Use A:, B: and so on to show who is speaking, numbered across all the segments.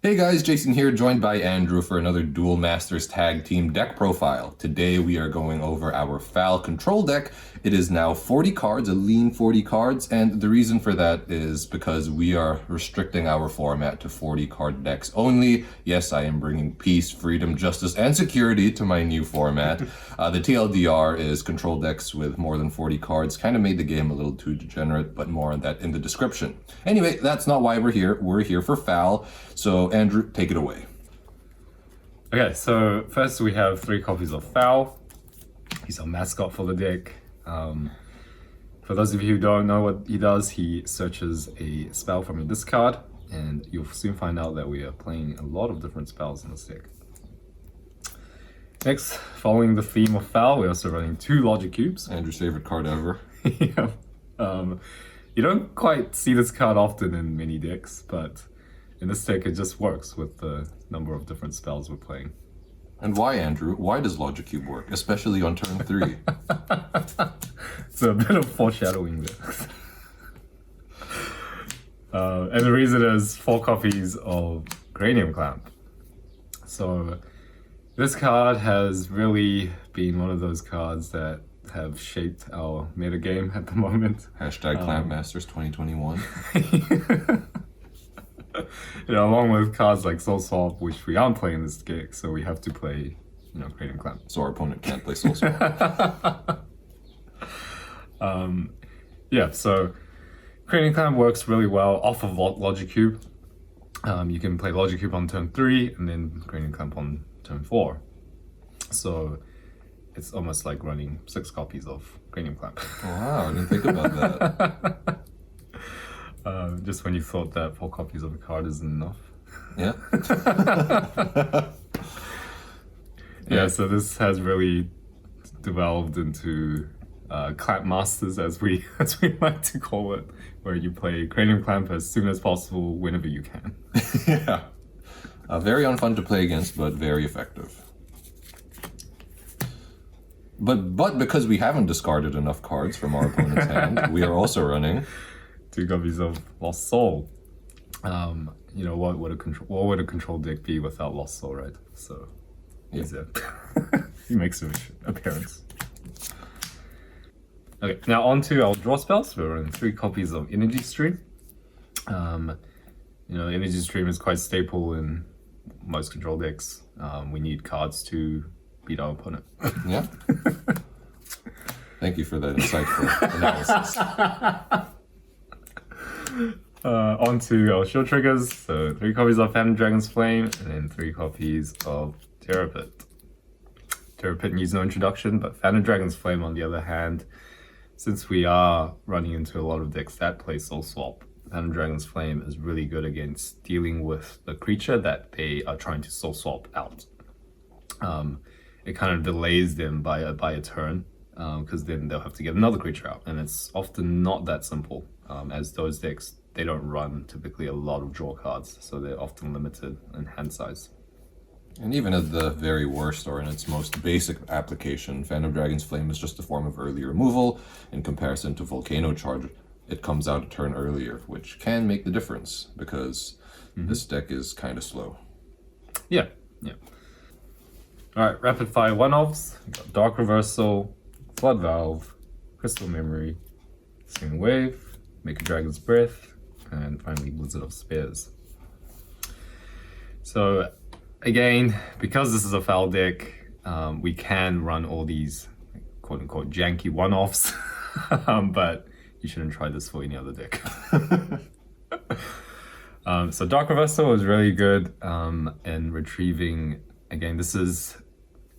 A: Hey guys, Jason here, joined by Andrew for another Duel Masters Tag Team deck profile. Today we are going over our Phal Control deck. It is now 40 cards, a lean 40 cards, and the reason for that is because we are restricting our format to 40 card decks only. Yes, I am bringing peace, freedom, justice, and security to my new format. The TLDR is control decks with more than 40 cards. Kind of made the game a little too degenerate, but more on that in the description. Anyway, that's not why we're here. We're here for Phal. So Andrew, take it away.
B: Okay, so first we have 3 copies of Phal. He's our mascot for the deck. For those of you who don't know what he does, he searches a spell from your discard, and you'll soon find out that we are playing a lot of different spells in this deck. Next, following the theme of Phal, we're also running 2 Logic Cubes.
A: Andrew's favorite card ever.
B: Yeah. You don't quite see this card often in many decks, but in this deck it just works with the number of different spells we're playing.
A: And why, Andrew? Why does Logic Cube work, especially on turn 3?
B: It's a bit of foreshadowing there. And the reason is 4 copies of Cranium Clamp. So this card has really been one of those cards that have shaped our metagame at the moment.
A: Hashtag Clamp Masters 2021.
B: Along with cards like Soul Swap, which we aren't playing this deck, so we have to play, Cranium Clamp.
A: So our opponent can't play Soul Swap.
B: So Cranium Clamp works really well off of Logic Cube. You can play Logic Cube on turn 3 and then Cranium Clamp on turn 4. So it's almost like running 6 copies of Cranium Clamp.
A: Wow, I didn't think about that.
B: Just when you thought that 4 copies of a card isn't enough.
A: Yeah.
B: So this has really developed into Clamp Masters, as we like to call it, where you play Cranium Clamp as soon as possible, whenever you can.
A: Yeah. Very unfun to play against, but very effective. But because we haven't discarded enough cards from our opponent's hand, we are also running
B: 2 copies of Lost Soul. What would a control deck be without Lost Soul, right? So he's there. He makes an appearance. Okay, now on to our draw spells. We're running 3 copies of Energy Stream. Energy Stream is quite staple in most control decks. We need cards to beat our opponent.
A: Yeah. Thank you for that insightful analysis.
B: On to our shield triggers. So 3 copies of Phantom Dragon's Flame and then 3 copies of Terror Pit. Terror Pit needs no introduction, but Phantom Dragon's Flame, on the other hand, since we are running into a lot of decks that play Soul Swap, Phantom Dragon's Flame is really good against dealing with the creature that they are trying to Soul Swap out. It kind of delays them by a turn, because then they'll have to get another creature out, and it's often not that simple, as those decks, they don't run typically a lot of draw cards, so they're often limited in hand size.
A: And even at the very worst, or in its most basic application, Phantom Dragon's Flame is just a form of early removal. In comparison to Volcano Charge, it comes out a turn earlier, which can make the difference, because this deck is kind of slow.
B: Yeah. Alright, rapid fire 1-offs. Dark Reversal, Flood Valve, Crystal Memory, Swing Wave, Make a Dragon's Breath, and finally Blizzard of Spears. So again, because this is a Phal deck, we can run all these quote-unquote janky 1-offs, but you shouldn't try this for any other deck. So Dark Reversal is really good in retrieving. Again, this is,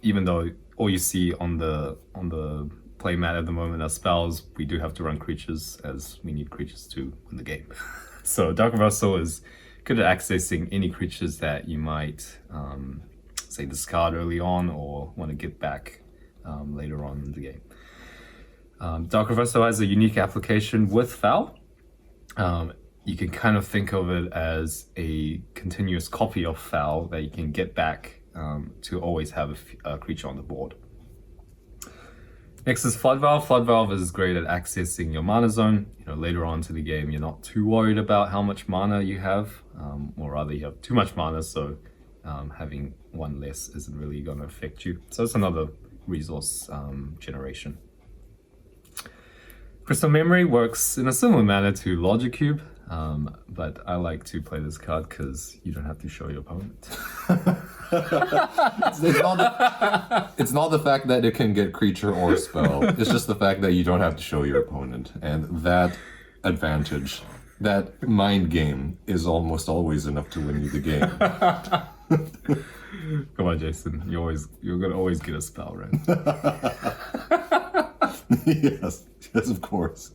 B: even though all you see on the playmat at the moment are spells, we do have to run creatures, as we need creatures to win the game. So Dark Reversal is good at accessing any creatures that you might, say, discard early on or want to get back later on in the game. Dark Reversal has a unique application with Phal. You can kind of think of it as a continuous copy of Phal that you can get back to always have a creature on the board. Next is Flood Valve. Flood Valve is great at accessing your mana zone. Later on to the game, you're not too worried about how much mana you have, or rather you have too much mana, so having one less isn't really going to affect you. So it's another resource generation. Crystal Memory works in a similar manner to Logic Cube, but I like to play this card because you don't have to show your opponent.
A: It's not the fact that it can get creature or spell. It's just the fact that you don't have to show your opponent. And that advantage, that mind game, is almost always enough to win you the game.
B: Come on, Jason. You're gonna always get a spell, right?
A: Yes, of course.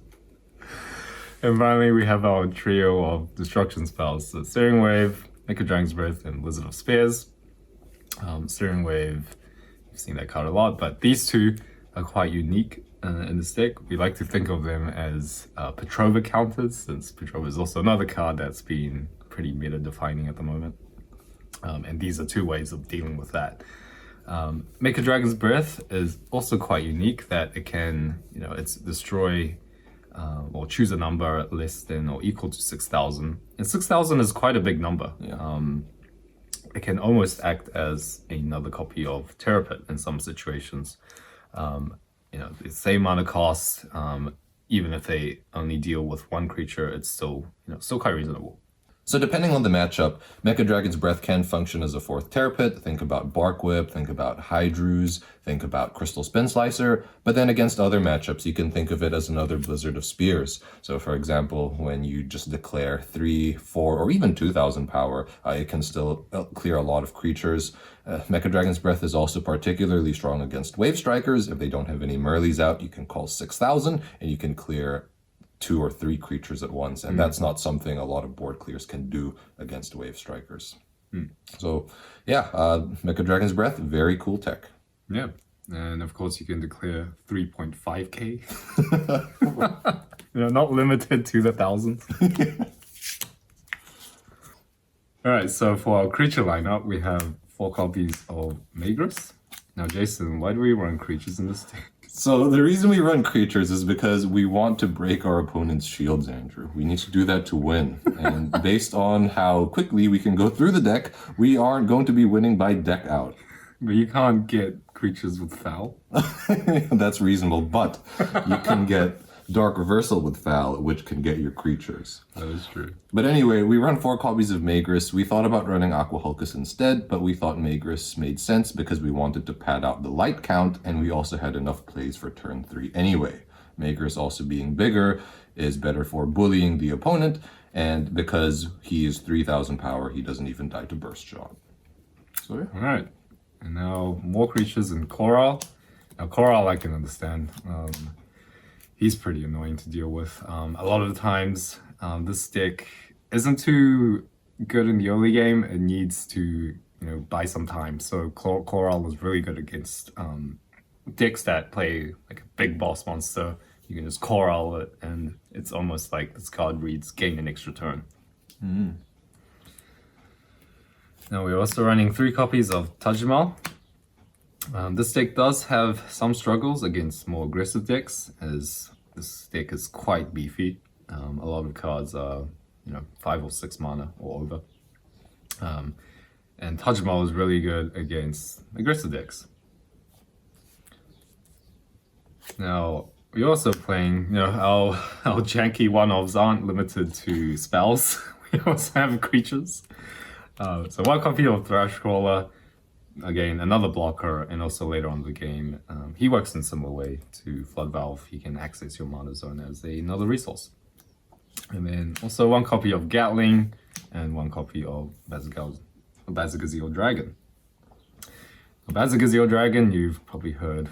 B: And finally, we have our trio of destruction spells. So Searing Wave, Make a Dragon's Breath, and Wizard of Spears. Searing Wave, you've seen that card a lot, but these two are quite unique in this deck. We like to think of them as Petrova counters, since Petrova is also another card that's been pretty meta-defining at the moment. And these are two ways of dealing with that. Make a Dragon's Breath is also quite unique, that it can, it's destroy or choose a number less than or equal to 6,000. And 6,000 is quite a big number.
A: Yeah.
B: It can almost act as another copy of Terrapin in some situations. The same mana cost, even if they only deal with one creature, it's still quite reasonable.
A: So depending on the matchup, Mecha Dragon's Breath can function as a fourth Terrapit. Think about Bark Whip, think about Hydrus, think about Crystal Spin Slicer. But then against other matchups, you can think of it as another Blizzard of Spears. So for example, when you just declare 3, 4, or even 2,000 power, it can still clear a lot of creatures. Mecha Dragon's Breath is also particularly strong against Wave Strikers. If they don't have any Merleys out, you can call 6,000 and you can clear 2 or 3 creatures at once, and that's not something a lot of board clears can do against Wave Strikers. So yeah, Mecha Dragon's Breath, very cool tech.
B: Yeah, and of course you can declare 3.5k. Not limited to the thousands. Alright, so for our creature lineup, we have 4 copies of Magris. Now Jason, why do we run creatures in this deck?
A: So the reason we run creatures is because we want to break our opponent's shields, Andrew. We need to do that to win. And based on how quickly we can go through the deck, we aren't going to be winning by deck out.
B: But you can't get creatures with Phal.
A: That's reasonable, but you can get Dark Reversal with Phal, which can get your creatures.
B: That is true.
A: But anyway, we run 4 copies of Magris. We thought about running Aqua Hulkus instead, but we thought Magris made sense because we wanted to pad out the light count, and we also had enough plays for turn 3 anyway. Magris also being bigger is better for bullying the opponent, and because he is 3,000 power, he doesn't even die to Burst Shot. So yeah.
B: Alright, and now more creatures in Corile. Now Corile I can understand. He's pretty annoying to deal with. A lot of the times, this deck isn't too good in the early game. It needs to, buy some time. So Corile is really good against decks that play like a big boss monster. You can just Corile it, and it's almost like this card reads gain an extra turn. Now we're also running 3 copies of Tajima. This deck does have some struggles against more aggressive decks, as this deck is quite beefy. A lot of cards are, 5 or 6 mana or over. And Tajima is really good against aggressive decks. Now, we're also playing, our janky one-offs aren't limited to spells. We also have creatures. So 1 copy of Thrash Crawler. Again, another blocker, and also later on in the game, he works in a similar way to Flood Valve. He can access your mana zone as another resource. And then also 1 copy of Gatling, and 1 copy of Bazagaziel Dragon. Bazagaziel Dragon, you've probably heard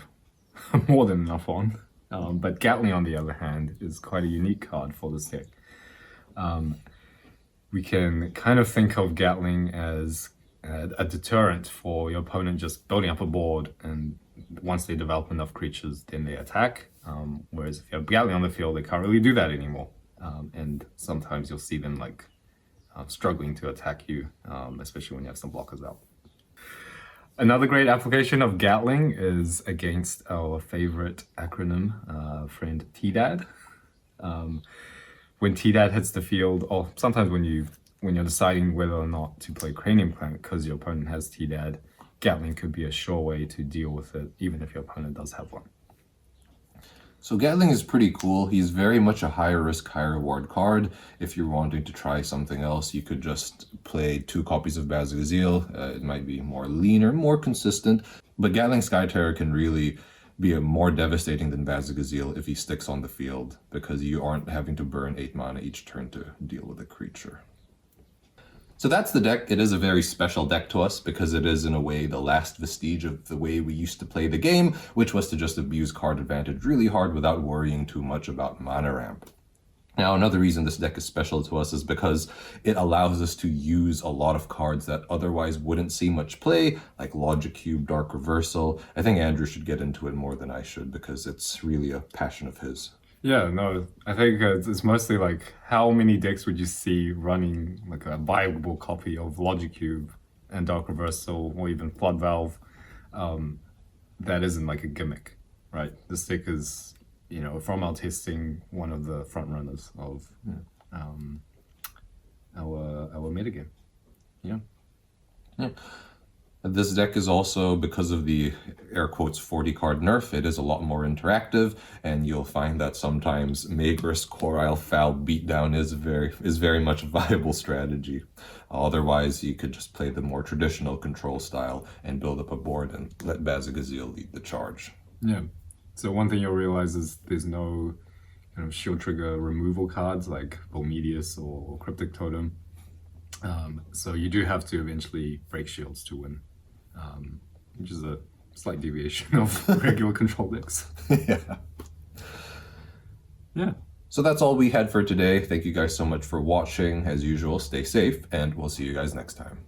B: more than enough on. But Gatling, on the other hand, is quite a unique card for this deck. We can kind of think of Gatling as a deterrent for your opponent just building up a board, and once they develop enough creatures, then they attack. Whereas if you have Gatling on the field, they can't really do that anymore. And sometimes you'll see them struggling to attack you, especially when you have some blockers out. Another great application of Gatling is against our favorite acronym, friend TDAD. When TDAD hits the field, or sometimes when you're deciding whether or not to play Cranium Clank because your opponent has TDAD, Gatling could be a sure way to deal with it, even if your opponent does have one.
A: So Gatling is pretty cool. He's very much a high risk, high reward card. If you're wanting to try something else, you could just play 2 copies of Bazagazil. It might be more leaner, more consistent, but Gatling Sky Terror can really be more devastating than Bazagazil if he sticks on the field, because you aren't having to burn 8 mana each turn to deal with a creature. So that's the deck. It is a very special deck to us because it is in a way the last vestige of the way we used to play the game, which was to just abuse card advantage really hard without worrying too much about mana ramp. Now, another reason this deck is special to us is because it allows us to use a lot of cards that otherwise wouldn't see much play, like Logic Cube, Dark Reversal. I think Andrew should get into it more than I should because it's really a passion of his.
B: Yeah, no, I think it's mostly like how many decks would you see running like a viable copy of Logic Cube and Dark Reversal or even Flood Valve that isn't like a gimmick, right? This deck is, from our testing, one of the front runners of our metagame. Yeah. This
A: deck is also, because of the air quotes 40 card nerf, it is a lot more interactive, and you'll find that sometimes Magris, Corile, Phal beatdown is very much a viable strategy. Otherwise, you could just play the more traditional control style and build up a board and let Bazagazil lead the charge.
B: Yeah. So one thing you'll realize is there's no kind of shield trigger removal cards like Bolmeteus or Cryptic Totem. So you do have to eventually break shields to win, which is a slight deviation of regular control decks. Yeah.
A: So that's all we had for today. Thank you guys so much for watching. As usual, stay safe, and we'll see you guys next time.